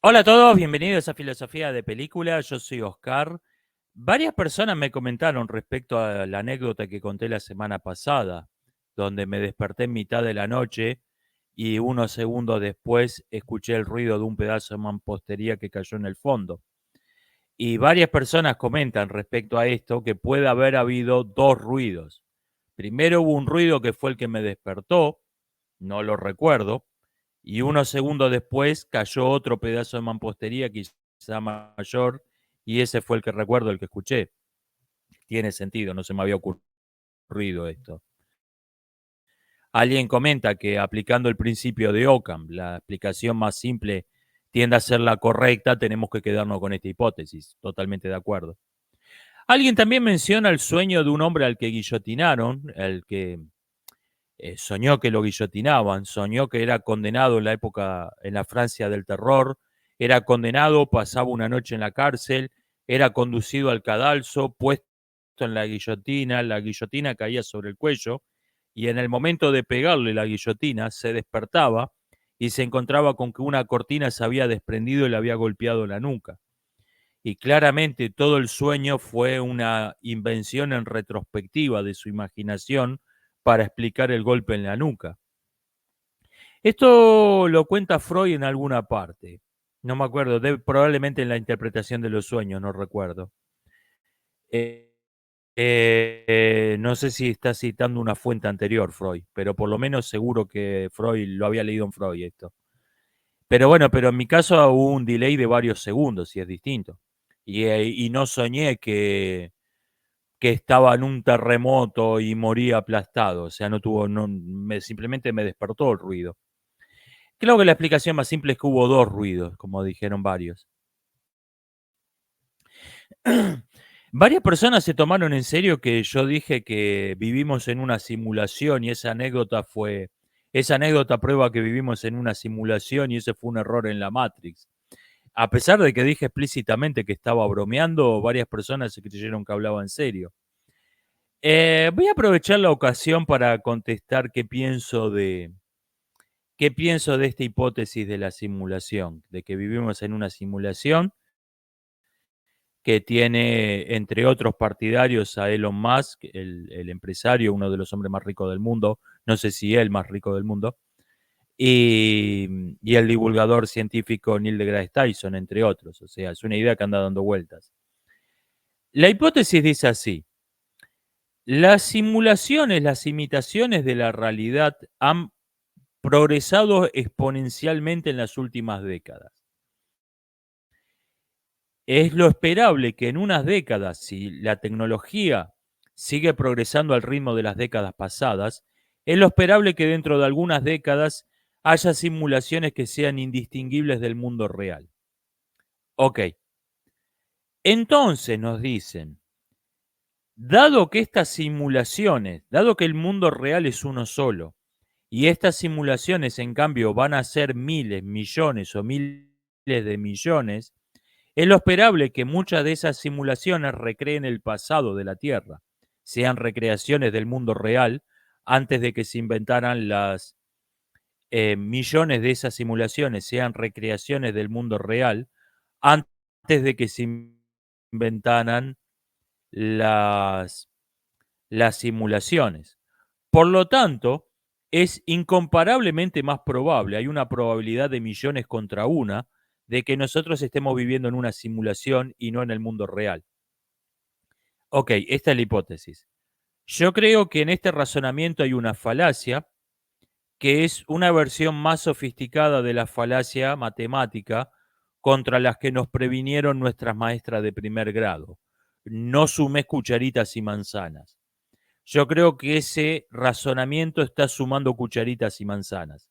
Hola a todos, bienvenidos a Filosofía de Película. Yo soy Oscar. Varias personas me comentaron respecto a la anécdota que conté la semana pasada, donde me desperté en mitad de la noche y unos segundos después escuché el ruido de un pedazo de mampostería que cayó en el fondo. Y varias personas comentan respecto a esto que puede haber habido dos ruidos. Primero hubo un ruido que fue el que me despertó, no lo recuerdo, y unos segundos después cayó otro pedazo de mampostería, quizá mayor, y ese fue el que recuerdo, el que escuché. Tiene sentido, no se me había ocurrido esto. Alguien comenta que aplicando el principio de Occam, la explicación más simple tiende a ser la correcta, tenemos que quedarnos con esta hipótesis. Totalmente de acuerdo. Alguien también menciona el sueño de un hombre al que guillotinaron, el que soñó que lo guillotinaban, soñó que era condenado en la época, en la Francia del terror, era condenado, pasaba una noche en la cárcel, era conducido al cadalso, puesto en la guillotina caía sobre el cuello, y en el momento de pegarle la guillotina se despertaba y se encontraba con que una cortina se había desprendido y le había golpeado la nuca. Y claramente todo el sueño fue una invención en retrospectiva de su imaginación para explicar el golpe en la nuca. Esto lo cuenta Freud en alguna parte. No me acuerdo, probablemente en la interpretación de los sueños, no recuerdo. Eh, no sé si está citando una fuente anterior, Freud, pero por lo menos seguro que Freud lo había leído en Freud esto. Pero bueno, pero en mi caso hubo un delay de varios segundos y es distinto. Y no soñé que estaba en un terremoto y moría aplastado. O sea, no tuvo, no, simplemente me despertó el ruido. Creo que la explicación más simple es que hubo dos ruidos, como dijeron varios. Varias personas se tomaron en serio que yo dije que vivimos en una simulación y esa anécdota prueba que vivimos en una simulación y ese fue un error en la Matrix. A pesar de que dije explícitamente que estaba bromeando, varias personas se creyeron que hablaba en serio. Voy a aprovechar la ocasión para contestar qué pienso de esta hipótesis de la simulación, de que vivimos en una simulación que tiene, entre otros partidarios, a Elon Musk, el empresario, uno de los hombres más ricos del mundo, no sé si el más rico del mundo, y el divulgador científico Neil deGrasse Tyson, entre otros. O sea, es una idea que anda dando vueltas. La hipótesis dice así: las simulaciones, las imitaciones de la realidad han progresado exponencialmente en las últimas décadas. Es lo esperable que en unas décadas, si la tecnología sigue progresando al ritmo de las décadas pasadas, es lo esperable que dentro de algunas décadas haya simulaciones que sean indistinguibles del mundo real. Ok, entonces nos dicen, dado que estas simulaciones, dado que el mundo real es uno solo, y estas simulaciones en cambio van a ser miles, millones o miles de millones, es lo esperable que muchas de esas simulaciones recreen el pasado de la Tierra, sean recreaciones del mundo real antes de que se inventaran las millones de esas simulaciones, sean recreaciones del mundo real antes de que se inventaran las, las simulaciones. Por lo tanto, es incomparablemente más probable, hay una probabilidad de millones contra una, de que nosotros estemos viviendo en una simulación y no en el mundo real. Ok, esta es la hipótesis. Yo creo que en este razonamiento hay una falacia, que es una versión más sofisticada de la falacia matemática contra las que nos previnieron nuestras maestras de primer grado. No sumes cucharitas y manzanas. Yo creo que ese razonamiento está sumando cucharitas y manzanas.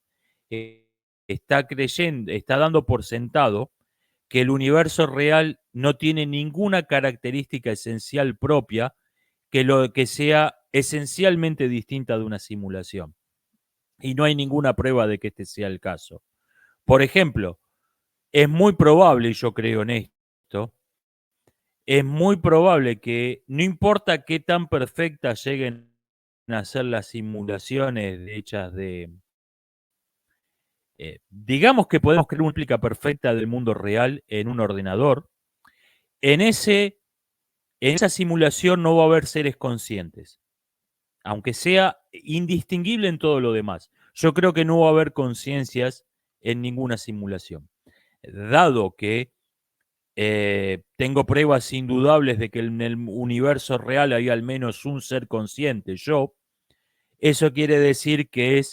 Está creyendo, está dando por sentado que el universo real no tiene ninguna característica esencial propia que lo que sea esencialmente distinta de una simulación. Y no hay ninguna prueba de que este sea el caso. Por ejemplo, es muy probable, y yo creo en esto, es muy probable que no importa qué tan perfectas lleguen a ser las simulaciones hechas digamos que podemos crear una réplica perfecta del mundo real en un ordenador. En, ese, en esa simulación no va a haber seres conscientes, aunque sea indistinguible en todo lo demás. Yo creo que no va a haber conciencias en ninguna simulación. Dado que tengo pruebas indudables de que en el universo real hay al menos un ser consciente, yo, eso quiere decir que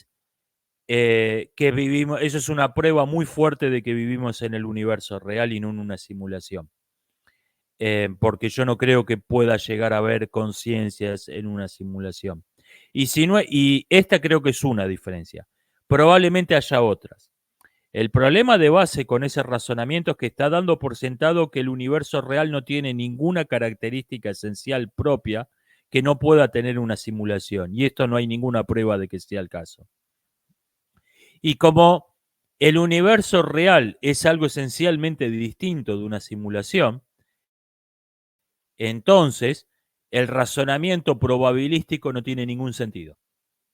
vivimos, eso es una prueba muy fuerte de que vivimos en el universo real y no en una simulación. Porque yo no creo que pueda llegar a haber conciencias en una simulación. Y, si no, y esta creo que es una diferencia. Probablemente haya otras. El problema de base con ese razonamiento es que está dando por sentado que el universo real no tiene ninguna característica esencial propia que no pueda tener una simulación. Y esto no hay ninguna prueba de que sea el caso. Y como el universo real es algo esencialmente distinto de una simulación, entonces el razonamiento probabilístico no tiene ningún sentido.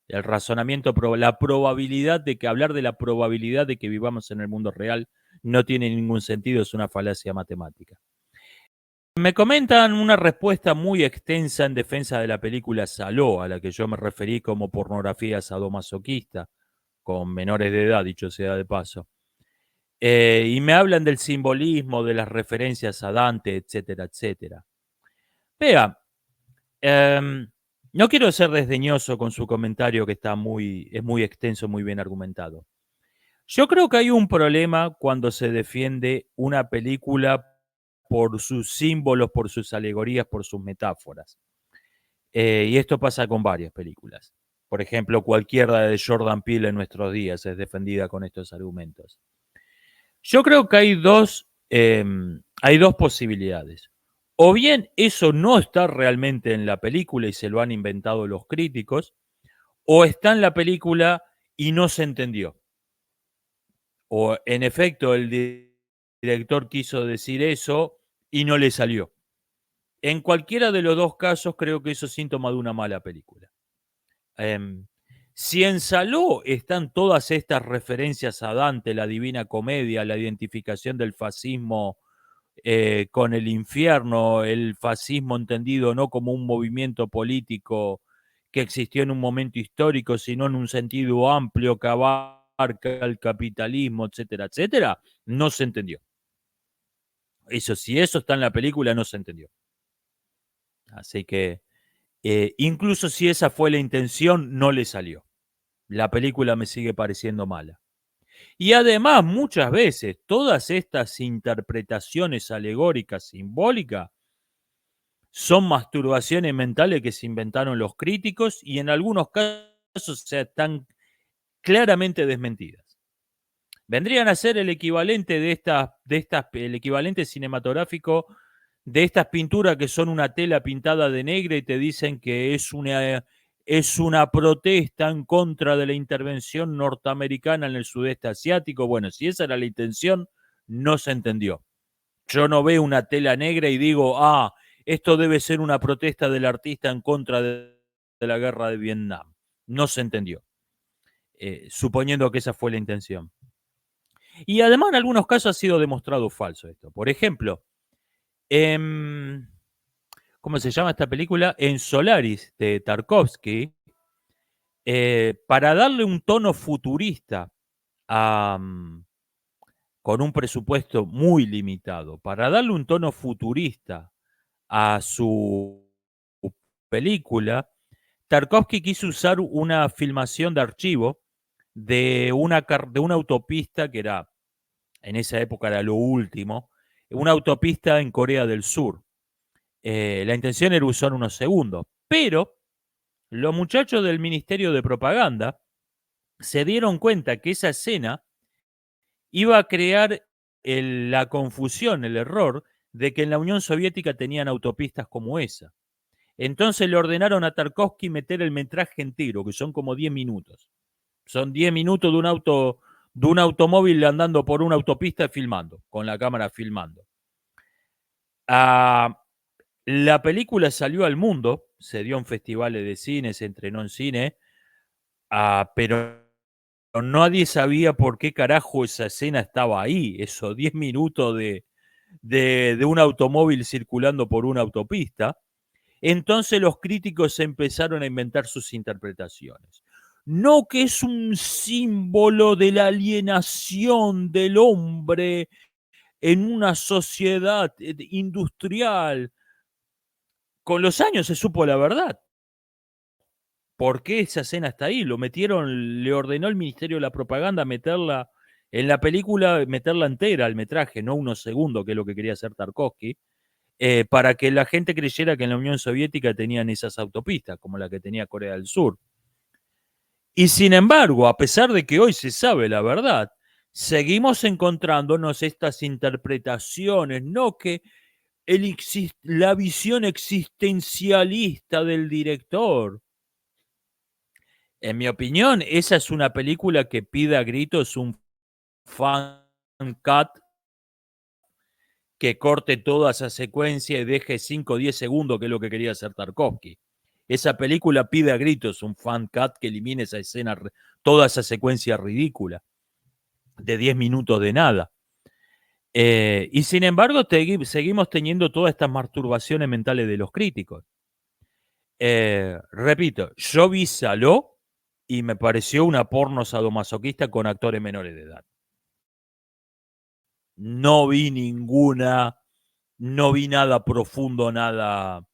El razonamiento, la probabilidad de que hablar de la probabilidad de que vivamos en el mundo real no tiene ningún sentido, es una falacia matemática. Me comentan una respuesta muy extensa en defensa de la película Saló, a la que yo me referí como pornografía sadomasoquista, con menores de edad, dicho sea de paso. Y me hablan del simbolismo, de las referencias a Dante, etcétera, etcétera. Vea, no quiero ser desdeñoso con su comentario que es muy extenso, muy bien argumentado. Yo creo que hay un problema cuando se defiende una película por sus símbolos, por sus alegorías, por sus metáforas. Y esto pasa con varias películas. Por ejemplo, cualquiera de Jordan Peele en nuestros días es defendida con estos argumentos. Yo creo que hay dos posibilidades. O bien eso no está realmente en la película y se lo han inventado los críticos, o está en la película y no se entendió. O en efecto el director quiso decir eso y no le salió. En cualquiera de los dos casos creo que eso es síntoma de una mala película. Si en Saló están todas estas referencias a Dante, la Divina Comedia, la identificación del fascismo con el infierno, el fascismo entendido no como un movimiento político que existió en un momento histórico, sino en un sentido amplio que abarca el capitalismo, etcétera, etcétera, no se entendió. Eso, si eso está en la película, no se entendió. Así que, incluso si esa fue la intención, no le salió. La película me sigue pareciendo mala. Y además, muchas veces, todas estas interpretaciones alegóricas, simbólicas, son masturbaciones mentales que se inventaron los críticos y en algunos casos están claramente desmentidas. Vendrían a ser el equivalente el equivalente cinematográfico de estas pinturas que son una tela pintada de negra y te dicen que es una protesta en contra de la intervención norteamericana en el sudeste asiático. Bueno, si esa era la intención, no se entendió. Yo no veo una tela negra y digo, esto debe ser una protesta del artista en contra de la guerra de Vietnam. No se entendió, suponiendo que esa fue la intención. Y además en algunos casos ha sido demostrado falso esto. Por ejemplo, ¿cómo se llama esta película? En Solaris de Tarkovsky, para darle un tono futurista a, con un presupuesto muy limitado, para darle un tono futurista a su película, Tarkovsky quiso usar una filmación de archivo de una autopista que era, en esa época era lo último, una autopista en Corea del Sur. La intención era usar unos segundos, pero los muchachos del Ministerio de Propaganda se dieron cuenta que esa escena iba a crear la confusión, el error de que en la Unión Soviética tenían autopistas como esa. Entonces le ordenaron a Tarkovsky meter el metraje entero, que son como 10 minutos. Son 10 minutos de un automóvil andando por una autopista filmando, con la cámara filmando. La película salió al mundo, se dio en festivales de cine, se entrenó en cine, pero nadie sabía por qué carajo esa escena estaba ahí, esos 10 minutos de un automóvil circulando por una autopista. Entonces los críticos empezaron a inventar sus interpretaciones. No, que es un símbolo de la alienación del hombre en una sociedad industrial. Con los años se supo la verdad. ¿Por qué esa escena está ahí? Lo metieron, le ordenó el Ministerio de la Propaganda meterla en la película, meterla entera al metraje, no unos segundos, que es lo que quería hacer Tarkovsky, para que la gente creyera que en la Unión Soviética tenían esas autopistas, como la que tenía Corea del Sur. Y sin embargo, a pesar de que hoy se sabe la verdad, seguimos encontrándonos estas interpretaciones, no que la visión existencialista del director. En mi opinión, esa es una película que pide a gritos un fan cut que corte toda esa secuencia y deje 5 o 10 segundos, que es lo que quería hacer Tarkovsky. Esa película pide a gritos un fan cut que elimine esa escena, toda esa secuencia ridícula de 10 minutos de nada. Y sin embargo, seguimos teniendo todas estas masturbaciones mentales de los críticos. Repito, yo vi Saló y me pareció una porno sadomasoquista con actores menores de edad. No vi ninguna, no vi nada profundo, nada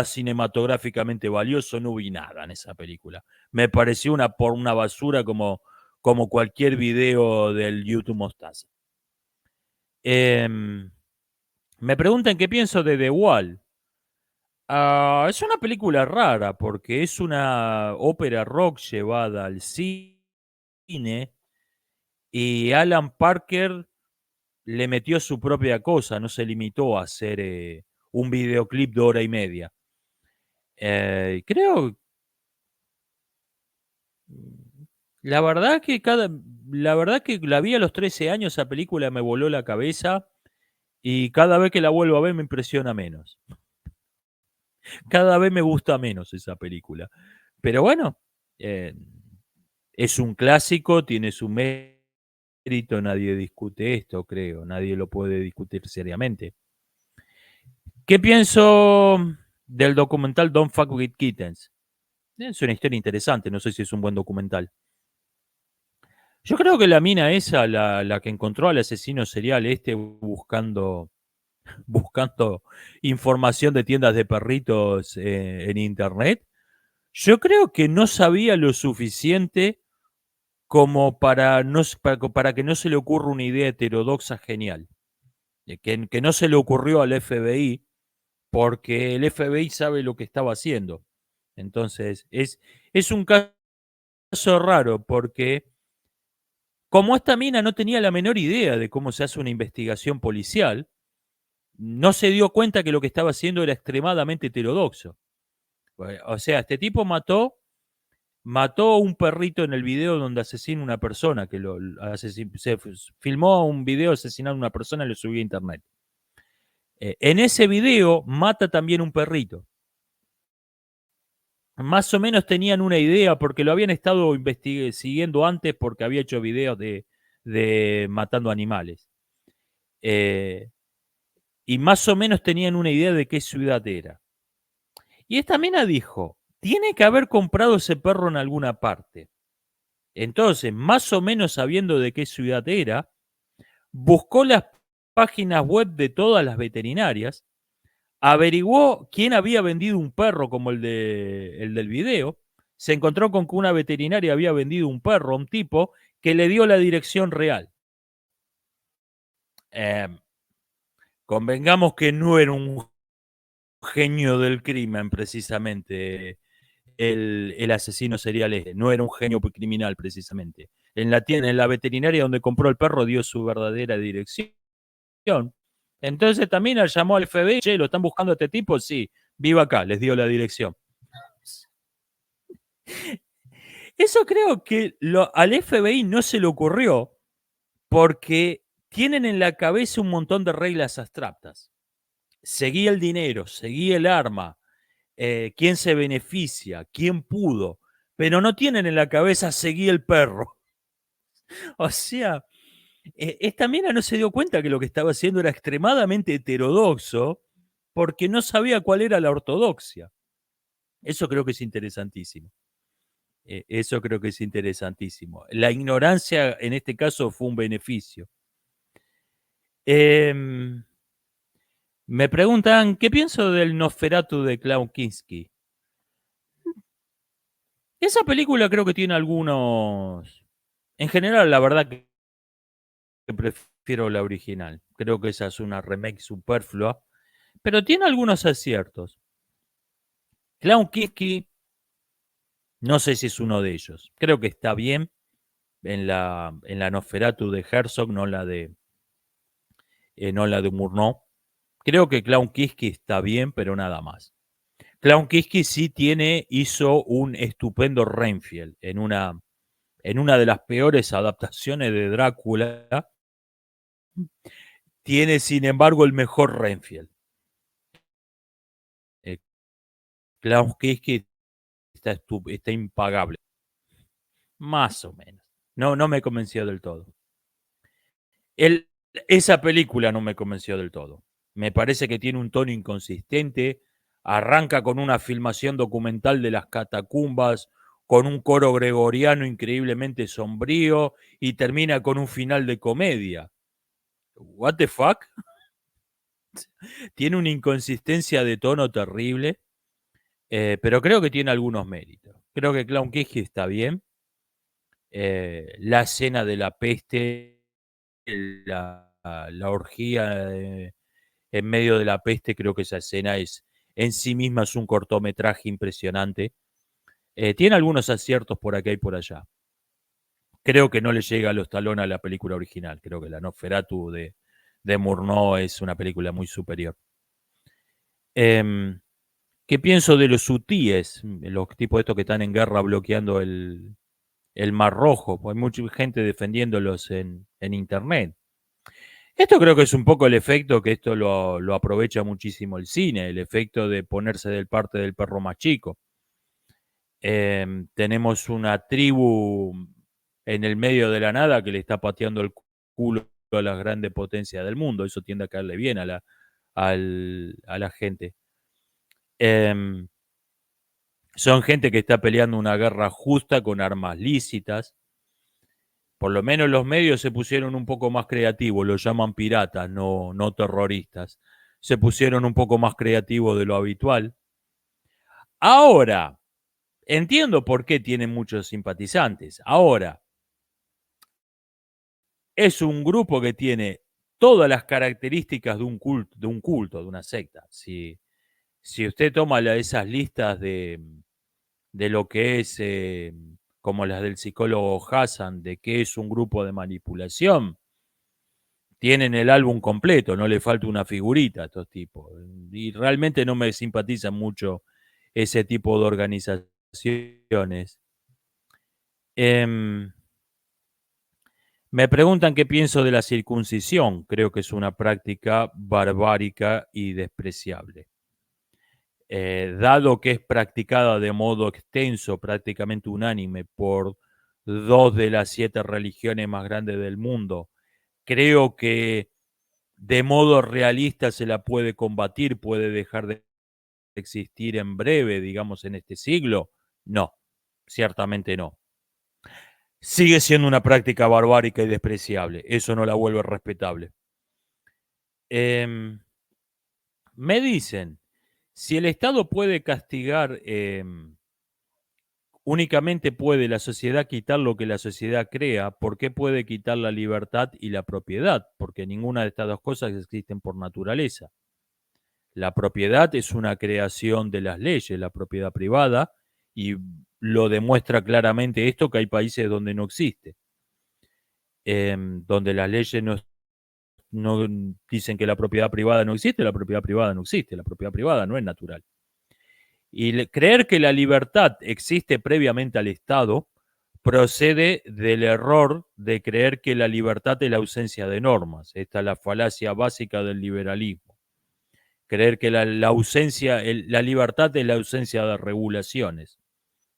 cinematográficamente valioso, no vi nada en esa película. Me pareció una basura como cualquier video del YouTube Mostaza. Me preguntan qué pienso de The Wall. Es una película rara porque es una ópera rock llevada al cine y Alan Parker le metió su propia cosa, no se limitó a hacer un videoclip de hora y media. Creo, la verdad que la vi a los 13 años, esa película me voló la cabeza y cada vez que la vuelvo a ver me impresiona menos. Cada vez me gusta menos esa película. Pero bueno, eh, es un clásico, tiene su mérito, nadie discute esto, creo, nadie lo puede discutir seriamente. ¿Qué pienso del documental Don't Fuck With Kittens? Es una historia interesante, no sé si es un buen documental. Yo creo que la mina esa, la que encontró al asesino serial buscando información de tiendas de perritos en internet, yo creo que no sabía lo suficiente como para que no se le ocurra una idea heterodoxa genial. Que no se le ocurrió al FBI, porque el FBI sabe lo que estaba haciendo. Entonces, es un caso raro, porque como esta mina no tenía la menor idea de cómo se hace una investigación policial, no se dio cuenta que lo que estaba haciendo era extremadamente heterodoxo. O sea, este tipo mató a un perrito en el video donde asesina a una persona, se filmó un video asesinando a una persona y lo subió a internet. En ese video mata también un perrito. Más o menos tenían una idea porque lo habían estado siguiendo antes porque había hecho videos de matando animales. Y más o menos tenían una idea de qué ciudad era. Y esta mina dijo, tiene que haber comprado ese perro en alguna parte. Entonces, más o menos sabiendo de qué ciudad era, buscó las páginas web de todas las veterinarias, averiguó quién había vendido un perro como el del video, se encontró con que una veterinaria había vendido un perro a un tipo que le dio la dirección real. Convengamos que no era un genio del crimen precisamente el asesino serial este, no era un genio criminal precisamente. En la veterinaria donde compró el perro dio su verdadera dirección. Entonces también llamó al FBI, che, ¿lo están buscando a este tipo? Sí, viva acá, les dio la dirección. Eso creo que al FBI no se le ocurrió porque tienen en la cabeza un montón de reglas abstractas. Seguí el dinero, seguí el arma, quién se beneficia, quién pudo. pero no tienen en la cabeza seguí el perro. O sea, esta mina no se dio cuenta que lo que estaba haciendo era extremadamente heterodoxo porque no sabía cuál era la ortodoxia. Eso creo que es interesantísimo. Eso creo que es interesantísimo. La ignorancia en este caso fue un beneficio. Em, Me preguntan, ¿qué pienso del Nosferatu de Klaus Kinski? Esa película creo que tiene algunos... En general, la verdad que prefiero la original. Creo que esa es una remake superflua, pero tiene algunos aciertos. Klaus Kinski, no sé si es uno de ellos. Creo que está bien en la Nosferatu de Herzog, no la de Murnau. Creo que Clown Kinski está bien, pero nada más. Clown Kinski sí hizo un estupendo Renfield en una de las peores adaptaciones de Drácula. Tiene, sin embargo, el mejor Renfield. Eh, Clown Kinski está impagable. Más o menos. No, no me convenció del todo. Esa película no me convenció del todo. Me parece que tiene un tono inconsistente. Arranca con una filmación documental de las catacumbas, con un coro gregoriano increíblemente sombrío y termina con un final de comedia. ¿What the fuck? Tiene una inconsistencia de tono terrible, pero creo que tiene algunos méritos. Creo que Clown Kinski está bien. La escena de la peste, la orgía en medio de la peste, creo que esa escena en sí misma es un cortometraje impresionante. Tiene algunos aciertos por acá y por allá. Creo que no le llega a los talones a la película original. Creo que la Nosferatu de Murnau es una película muy superior. Em, ¿Qué pienso de los hutíes? Los tipos estos que están en guerra bloqueando el Mar Rojo. Pues hay mucha gente defendiéndolos en internet. Esto creo que es un poco el efecto que esto lo aprovecha muchísimo el cine, el efecto de ponerse del parte del perro más chico. Tenemos una tribu en el medio de la nada que le está pateando el culo a las grandes potencias del mundo. Eso tiende a caerle bien a la gente. Son gente que está peleando una guerra justa con armas lícitas. Por lo menos los medios se pusieron un poco más creativos, lo llaman piratas, no terroristas. Se pusieron un poco más creativos de lo habitual. Ahora, entiendo por qué tienen muchos simpatizantes. Ahora, es un grupo que tiene todas las características de una secta. Si usted toma esas listas de lo que es, como las del psicólogo Hassan, de qué es un grupo de manipulación, tienen el álbum completo, no le falta una figurita a estos tipos. Y realmente no me simpatizan mucho ese tipo de organizaciones. Em, Me preguntan qué pienso de la circuncisión. Creo que es una práctica barbárica y despreciable. Dado que es practicada de modo extenso, prácticamente unánime, por 2 de las 7 religiones más grandes del mundo, creo que de modo realista se la puede combatir, puede dejar de existir en breve, digamos, en este siglo. No, ciertamente no. Sigue siendo una práctica barbárica y despreciable. Eso no la vuelve respetable. Me dicen, si el Estado puede castigar, únicamente puede la sociedad quitar lo que la sociedad crea, ¿por qué puede quitar la libertad y la propiedad? Porque ninguna de estas dos cosas existen por naturaleza. La propiedad es una creación de las leyes, la propiedad privada, y lo demuestra claramente esto que hay países donde no existe, donde las leyes no dicen que la propiedad privada no existe, la propiedad privada no existe, la propiedad privada no es natural. Y creer que la libertad existe previamente al Estado procede del error de creer que la libertad es la ausencia de normas. Esta es la falacia básica del liberalismo. Creer que la libertad es la ausencia de regulaciones.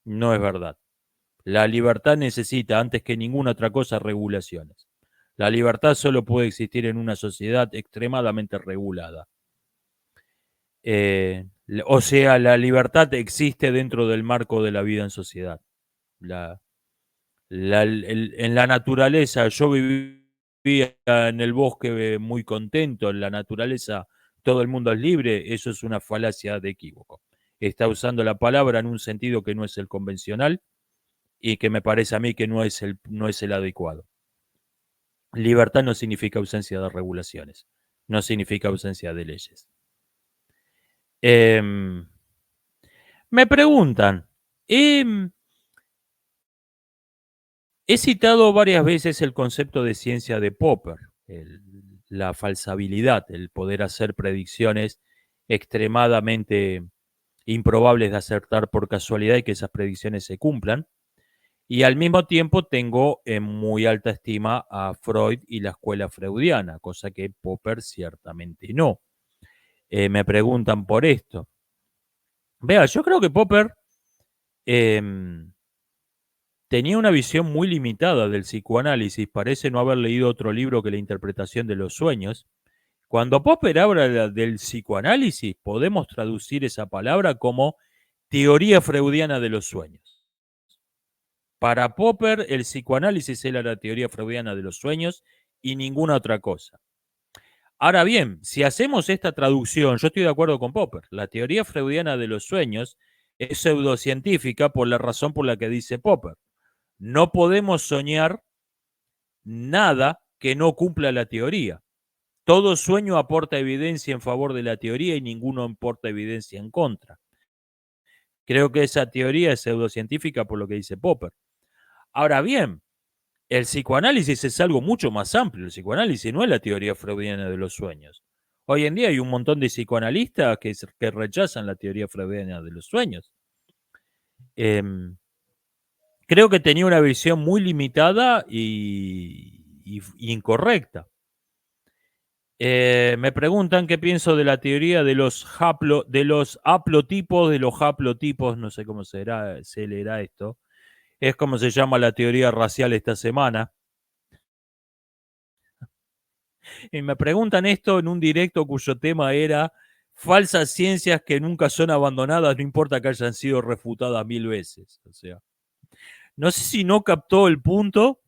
No es verdad. La libertad necesita, antes que ninguna otra cosa, regulaciones. La libertad solo puede existir en una sociedad extremadamente regulada. O sea, la libertad existe dentro del marco de la vida en sociedad. La, en la naturaleza, yo vivía en el bosque muy contento, en la naturaleza todo el mundo es libre, eso es una falacia de equívoco. Está usando la palabra en un sentido que no es el convencional y que me parece a mí que no es el adecuado. Libertad no significa ausencia de regulaciones, no significa ausencia de leyes. Me preguntan, he citado varias veces el concepto de ciencia de Popper, la falsabilidad, el poder hacer predicciones extremadamente improbables de acertar por casualidad y que esas predicciones se cumplan. Y al mismo tiempo tengo en muy alta estima a Freud y la escuela freudiana, cosa que Popper ciertamente no. Me preguntan por esto. Vea, yo creo que Popper tenía una visión muy limitada del psicoanálisis, parece no haber leído otro libro que La interpretación de los sueños. Cuando Popper habla del psicoanálisis, podemos traducir esa palabra como teoría freudiana de los sueños. Para Popper, el psicoanálisis era la teoría freudiana de los sueños y ninguna otra cosa. Ahora bien, si hacemos esta traducción, yo estoy de acuerdo con Popper. La teoría freudiana de los sueños es pseudocientífica por la razón por la que dice Popper. No podemos soñar nada que no cumpla la teoría. Todo sueño aporta evidencia en favor de la teoría y ninguno aporta evidencia en contra. Creo que esa teoría es pseudocientífica por lo que dice Popper. Ahora bien, el psicoanálisis es algo mucho más amplio. El psicoanálisis no es la teoría freudiana de los sueños. Hoy en día hay un montón de psicoanalistas que rechazan la teoría freudiana de los sueños. Creo que tenía una visión muy limitada y incorrecta. Me preguntan qué pienso de la teoría de los haplotipos, no sé cómo se leerá esto. Es como se llama la teoría racial esta semana. Y me preguntan esto en un directo cuyo tema era falsas ciencias que nunca son abandonadas, no importa que hayan sido refutadas 1000 veces. O sea, no sé si no captó el punto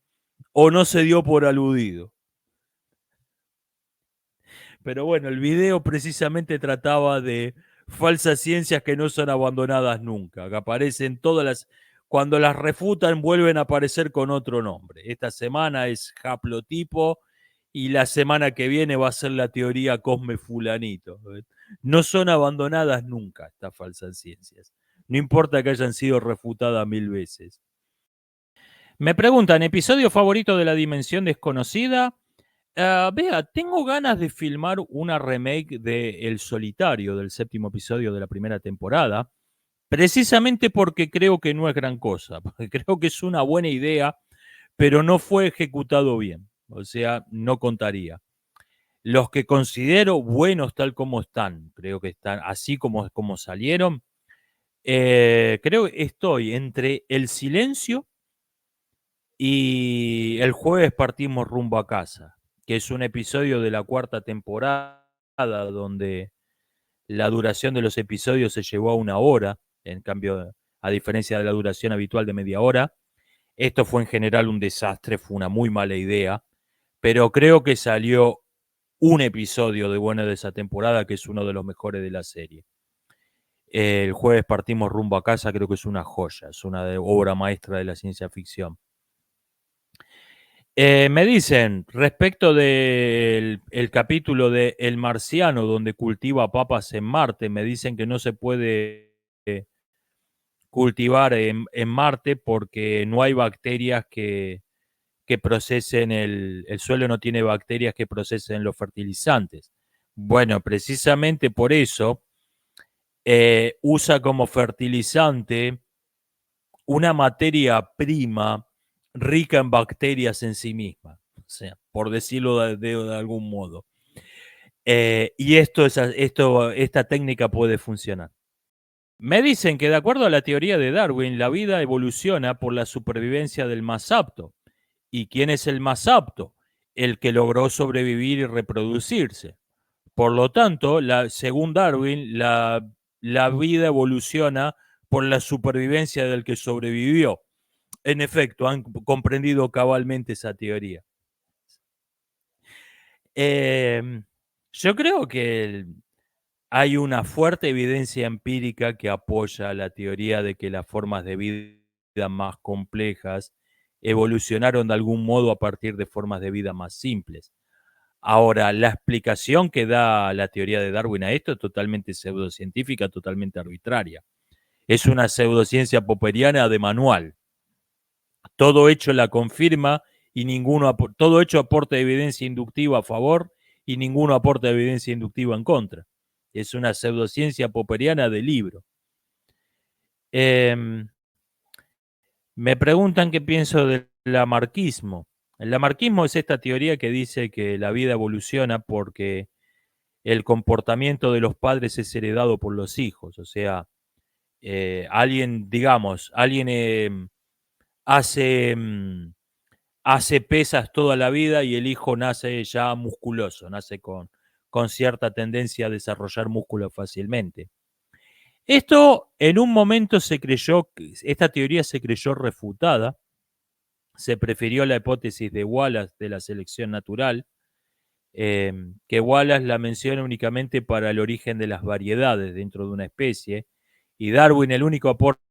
o no se dio por aludido. Pero bueno, el video precisamente trataba de falsas ciencias que no son abandonadas nunca, que aparecen todas las... Cuando las refutan vuelven a aparecer con otro nombre. Esta semana es haplotipo y la semana que viene va a ser la teoría Cosme Fulanito. No son abandonadas nunca estas falsas ciencias. No importa que hayan sido refutadas 1000 veces. Me preguntan, ¿episodio favorito de La Dimensión Desconocida? Vea, tengo ganas de filmar una remake de El Solitario, del 7º episodio de la primera temporada, precisamente porque creo que no es gran cosa, porque creo que es una buena idea, pero no fue ejecutado bien, o sea, no contaría. Los que considero buenos tal como están, creo que están así como salieron, creo que estoy entre El Silencio y el jueves partimos rumbo a casa, que es un episodio de la 4ª temporada donde la duración de los episodios se llevó a 1 hora, en cambio, a diferencia de la duración habitual de media hora. Esto fue en general un desastre, fue una muy mala idea, pero creo que salió un episodio de bueno de esa temporada que es uno de los mejores de la serie. El jueves partimos rumbo a casa, creo que es una joya, es una obra maestra de la ciencia ficción. Me dicen, respecto del el capítulo de El Marciano, donde cultiva papas en Marte, me dicen que no se puede cultivar en Marte porque no hay bacterias que procesen el suelo no tiene bacterias que procesen los fertilizantes. Bueno, precisamente por eso usa como fertilizante una materia prima rica en bacterias en sí misma, o sea, por decirlo de algún modo. Y esta técnica puede funcionar. Me dicen que de acuerdo a la teoría de Darwin, la vida evoluciona por la supervivencia del más apto. ¿Y quién es el más apto? El que logró sobrevivir y reproducirse. Por lo tanto, según Darwin, la vida evoluciona por la supervivencia del que sobrevivió. En efecto, han comprendido cabalmente esa teoría. Yo creo que hay una fuerte evidencia empírica que apoya la teoría de que las formas de vida más complejas evolucionaron de algún modo a partir de formas de vida más simples. Ahora, la explicación que da la teoría de Darwin a esto es totalmente pseudocientífica, totalmente arbitraria. Es una pseudociencia popperiana de manual. Todo hecho la confirma y todo hecho aporta evidencia inductiva a favor y ninguno aporta evidencia inductiva en contra. Es una pseudociencia popperiana de libro. Me preguntan qué pienso del lamarquismo. El lamarquismo es esta teoría que dice que la vida evoluciona porque el comportamiento de los padres es heredado por los hijos. O sea, alguien hace, hace pesas toda la vida y el hijo nace ya musculoso, nace con cierta tendencia a desarrollar músculo fácilmente. Esto en un momento esta teoría se creyó refutada, se prefirió la hipótesis de Wallace de la selección natural, que Wallace la menciona únicamente para el origen de las variedades dentro de una especie, y Darwin el único aporte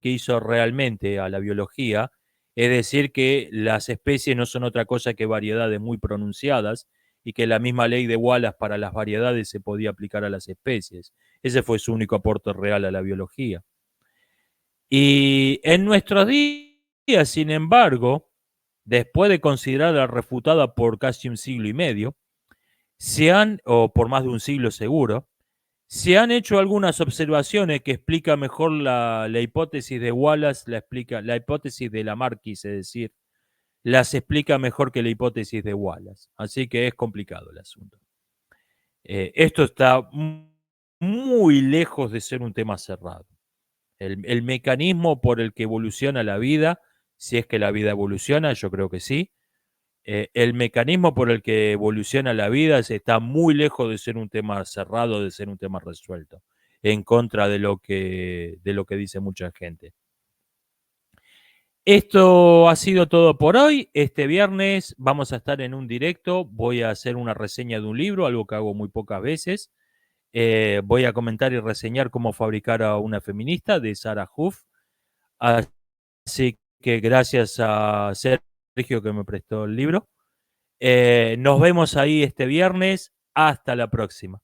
que hizo realmente a la biología es decir que las especies no son otra cosa que variedades muy pronunciadas y que la misma ley de Wallace para las variedades se podía aplicar a las especies. Ese fue su único aporte real a la biología. Y en nuestros días, sin embargo, después de considerarla refutada por casi un siglo y medio, o por más de un siglo seguro, se han hecho algunas observaciones que explican mejor la hipótesis de Wallace, la hipótesis de Lamarck, es decir, las explica mejor que la hipótesis de Wallace. Así que es complicado el asunto. Esto está muy lejos de ser un tema cerrado. El mecanismo por el que evoluciona la vida, si es que la vida evoluciona, yo creo que sí, el mecanismo por el que evoluciona la vida está muy lejos de ser un tema cerrado, de ser un tema resuelto, en contra de lo que dice mucha gente. Esto ha sido todo por hoy. Este viernes vamos a estar en un directo. Voy a hacer una reseña de un libro, algo que hago muy pocas veces. Voy a comentar y reseñar cómo fabricar a una feminista de Sarah Huff. Así que gracias a Sergio que me prestó el libro. Nos vemos ahí este viernes. Hasta la próxima.